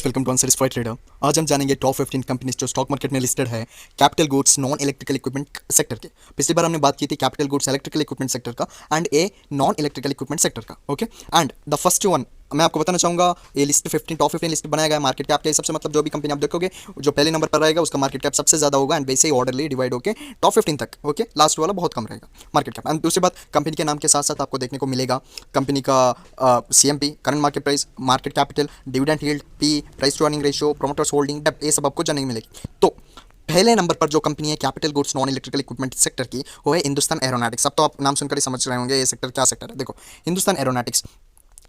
Welcome to unsatisfied trader. आज हम जानेंगे टॉप 15 कंपनीज जो स्टॉक मार्केट में लिस्टेड है capital goods non electrical equipment sector के। पिछली बार हमने बात की थी capital goods electrical equipment sector का and a non electrical equipment sector का। Okay, and the first one मैं आपको बताना चाहूँगा, ये लिस्ट 15 टॉप 15 लिस्ट बनाया गया है मार्केट कैप के हिसाब से। मतलब जो भी कंपनी आप देखोगे जो पहले नंबर पर रहेगा उसका मार्केट कैप सबसे ज़्यादा होगा एंड वैसे ही ऑर्डरली डिवाइड होकर टॉप 15 तक। ओके, लास्ट वाला बहुत कम रहेगा मार्केट कैप। एंड दूसरी बात, कंपनी के नाम के साथ साथ आपको देखने को मिलेगा कंपनी का CMP, current market price, market capital, dividend yield, P, price to earning ratio, promoters holding, डेब्ट, ये सब आपको जानने को मिलेगी। तो पहले नंबर पर जो कंपनी है capital goods non electrical equipment sector की, वो है हिंदुस्तान एरोनॉटिक्स। अब तो आप नाम सुनकर ही समझ रहे होंगे ये सेक्टर क्या सेक्टर है। देखो, Hindustan aeronautics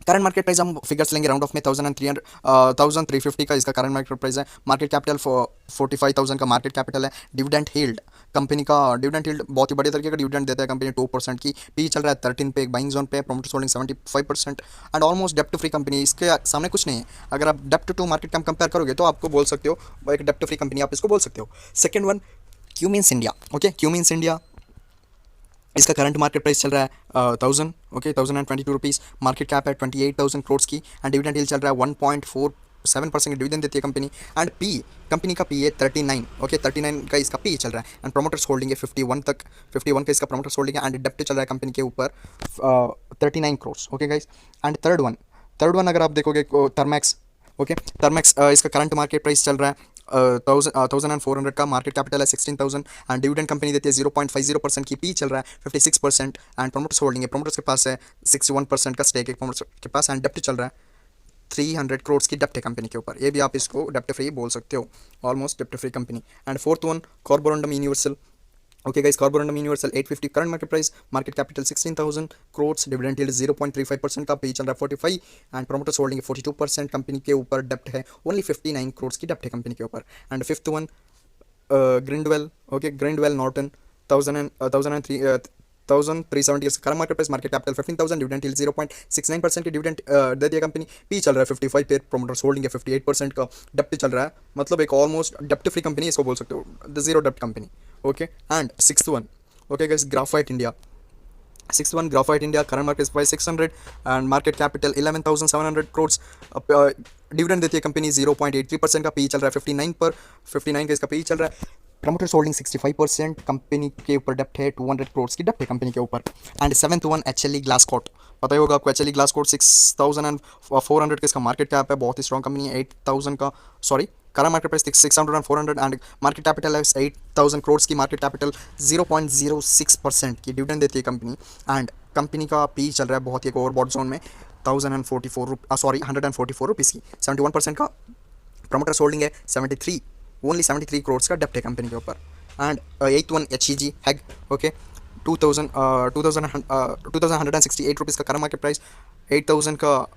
current market price हम फिगर्स लेंगे राउंड ऑफ में 1350 का इसका करंट मार्केट प्राइस है। मार्केट कैपिटल 45,000 का मार्केट कैपिटल है। डिविडेंड यील्ड, कंपनी का डिविडेंड यील्ड बहुत ही बढ़िया तरीके का डिविडेंड देता है कंपनी 2% की। पी चल रहा है 13 पे, बाइंग जोन पे, प्रोमोटर्स होल्डिंग 75% एंड ऑलमोस्ट डेप्ट फ्री कंपनी। इसके सामने कुछ नहीं है। अगर आप डेप्ट टू मार्केट कैप कंपेयर करोगे तो आपको बोल सकते हो एक डेप्ट फ्री कंपनी आप इसको बोल सकते हो। Second one, Cummins India. Okay, Cummins India, इसका करंट मार्केट प्राइस चल रहा है 1000, ओके, 1022 रुपीज़। मार्केट कैप है 28,000 करोड़ की एंड डिविडेंड यील्ड चल रहा है 1.47% डिविडेंड देती है कंपनी। एंड पी, कंपनी का पी है 39, ओके, 39 का इसका पी चल रहा है एंड प्रोमोटर्स होल्डिंग है 51 तक, 51 का इसका प्रोमोटर्स होल्डिंग है एंड डेप्ट चल रहा है कंपनी के ऊपर 39 crore. Okay guys, and third one अगर आप देखोगे थर्मैक्स। ओके, थर्मैक्स, इसका करंट मार्केट प्राइस चल रहा है 1400 का, मार्केट कैपिटल है 16,000 एंड डिविडेंड कंपनी देती है 0.50% की। पी चल रहा है 56% एंड प्रोमोटर्स होल्डिंग है, प्रोमोटर्स के पास है 61% का स्टेक है प्रोमोटर्स के पास एंड डेप्ट चल रहा है 300 करोड़ की डेप्ट है कंपनी के ऊपर। ये भी आप इसको डेप्ट फ्री बोल सकते हो, ऑलमोस्ट डेप्ट free company. And fourth one, Carborundum Universal. Okay guys, Carborundum Universal 850 current market price, market capital 16,000 crore, dividend yield 0.35% का, पी चल रहा है 45 एंड प्रोमोटर्स होल्डिंग 42%। कंपनी के ऊपर डेप्ट है ओनली 59 करोड़ की डेप्ट है कंपनी के ऊपर। And fifth one, Grindwell. Okay, Grindwell Norton 1370 current market price, market capital 15,000, dividend yield 0.69% की डिविडेंड दे दिया कंपनी। पी चल रहा है 55 पे, प्रोमोटर्स होल्डिंग है 58% का, डेप्ट चल रहा है, मतलब एक ऑलमोस्ट डेप्ट फ्री कंपनी इसको बोल सकते हो, द जीरो डेप्ट company. Okay, and sixth one, okay guys, Graphite India. Six one, Graphite India, current market price 600 and market capital 11,700 crore. Dividend देती है कंपनी 0.83% का, पी चल रहा है 59 पर, 59 का इसका पी चल रहा है। प्रमोटर्स होल्डिंग 65%, कंपनी के ऊपर डेप्ट है 200 करोड़ की डेप्ट है कंपनी के ऊपर। And seventh one, HLE Glascoat. पता ही होगा आपको HLE ग्लासकोट 6,400 का इसका मार्केट कैप है, बहुत ही स्ट्रॉन्ग कंपनी है। 8,000 का, sorry, current market price 600 and 400 and market capital है 8,000 करोड़ की। मार्केट कैपिटल 0.06% की डिविडेंड देती है कंपनी एंड कंपनी का पी चल रहा है बहुत ही एक ओवरबॉट जोन में 144 रुपीज़ की। 71% का प्रोमोटर्स होल्डिंग है, 73, ओनली 73 करोड़ का डेप्ट है कंपनी के ऊपर। एंड एट वन, HEG हैग। ओके, 2,168 रुपीज़ का करंट मार्केट प्राइस, 8,000 का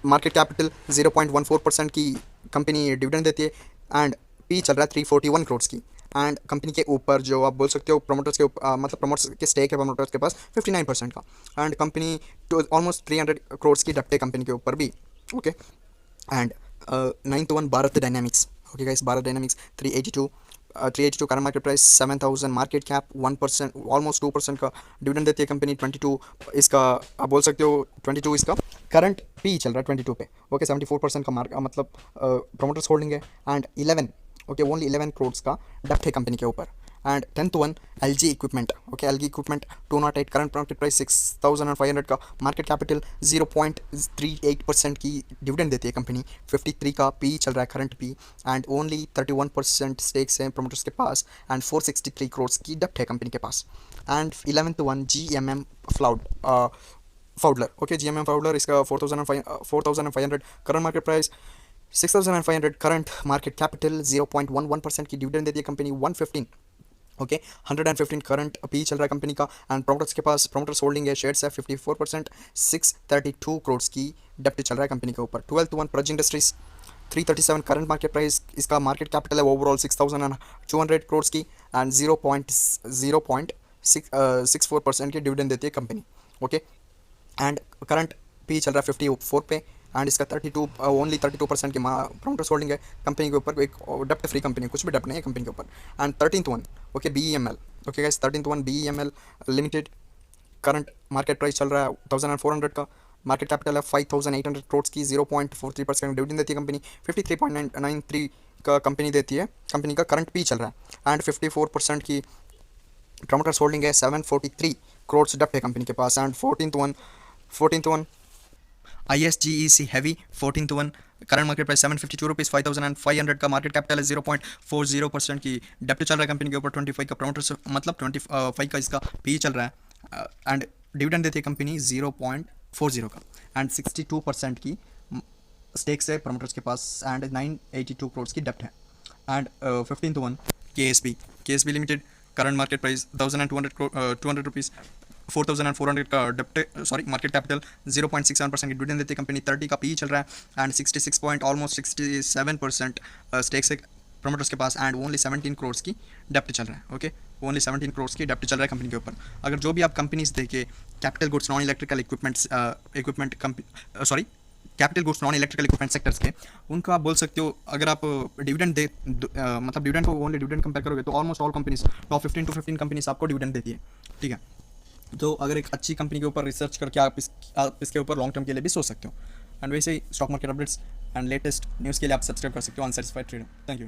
मार्केट कैपिटल, 0.14% की कंपनी डिविडेंड देती है एंड पी चल रहा है 341 करोड़ की। एंड कंपनी के ऊपर जो आप बोल सकते हो प्रोमोटर्स के मतलब प्रोमोटर्स के स्टेक है प्रोमोटर्स के पास 59% का एंड कंपनी ऑलमोस्ट 300 करोड़ की डेप्ट है कंपनी के ऊपर भी। Okay, and ninth one, Bharat dynamics. Okay guys, Bharat dynamics 382 current market price, 7,000 market cap, 1%, almost 2% का डिविडेंड देती है कंपनी। 22 इसका आप बोल सकते हो, 22 इसका करंट पी चल रहा है 22 पे। ओके, 74% का मतलब प्रोमोटर्स होल्डिंग है एंड 11, ओके, ओनली 11 करोड़ का डेप्ट है कंपनी के ऊपर। And 10th one, LG equipment. Okay, LG equipment 208 current market price, 6,500 का मार्केट कैपिटल, 0.38% की डिविडेंड देती है कंपनी। 53 का पी चल रहा है current P and only 31% stakes हैं प्रोमोटर्स के पास एंड 463 करोड़ की डेप्ट है कंपनी के पास। And 11th one, GMM Pfaudler. Okay, GMM Pfaudler, इसका 4,500 current market price, 6,500 current market capital, 0.11% की डिविडेंड देती है कंपनी। 115, ओके, 115 करंट पी चल रहा है कंपनी का एंड प्रोमोटर्स के पास प्रोमोटर्स होल्डिंग है, शेयर्स है 54%, 632 करोड़ की डेप्ट चल रहा है कंपनी के ऊपर। 12th one, Praj industries 337 current market price, इसका मार्केट कैपिटल है ओवरऑल 6,200 करोड़ की एंड 0.64% की डिविडेंड देती है कंपनी। ओके, एंड करंट पी चल रहा है 54 पे एंड इसका 32, ओनली 32% की प्रोमोटर्स होल्डिंग है कंपनी के ऊपर। एक डेप्ट फ्री कंपनी, कुछ भी डेप्ट नहीं है कंपनी के ऊपर। And 13th one, okay, BEML। Okay guys, 13th one, BEML limited, current market price चल रहा है 1,400 का मार्केट कैपिटल है 5800 करोड़ की, 0.43% डिविडेंड देती है कंपनी, 53.93 का कंपनी देती है, कंपनी का करंट पी चल रहा है, एंड 54% की प्रमोटर्स होल्डिंग है, 743 करोड़ डेप्ट है कंपनी के पास, and 14th one ISGEC heavy 14th one, current market price 752 rupees, 5500 का मार्केट कैपिटल है, 0.40% की डेप्ट चल रहा है कंपनी के ऊपर, 25 का प्रमोटर्स मतलब 25 का इसका पी चल रहा है, एंड डिविडेंड देती है कंपनी 0.40 का, एंड 62% की स्टेक्स है प्रमोटर्स के पास, एंड 982 करोड़ की डेप्ट है, and 15th one KSB limited, current market price 1200 rupees, 4400 का डेप्ट मार्केट कैपिटल, 0.67% की डिविडेंड देती है कंपनी, 30 का पी चल रहा है, एंड 67% स्टेक्स है प्रमोटर्स के पास, एंड ओनली 17 करोड़ की डेप्ट चल रहा है। ओके, ओनली 17 करोड़ की डेप्ट चल रहा है कंपनी के ऊपर। अगर जो भी आप कंपनीज देखे capital goods non electrical capital goods non electrical equipment sectors के, उनका आप बोल सकते हो, अगर आप डिविडेंड मतलब डिविडेंड को ओनली डिविडेंड कंपेयर करोगे तो almost all companies top 15 to 15 companies आपको डिविडेंड देती है। ठीक है, तो अगर एक अच्छी कंपनी के ऊपर रिसर्च करके आप इसके ऊपर लॉन्ग टर्म के लिए भी सोच सकते हो। एंड वैसे ही stock market updates and latest news के लिए आप सब्सक्राइब कर सकते हो अनसैटिस्फाइड ट्रेडर। Thank you.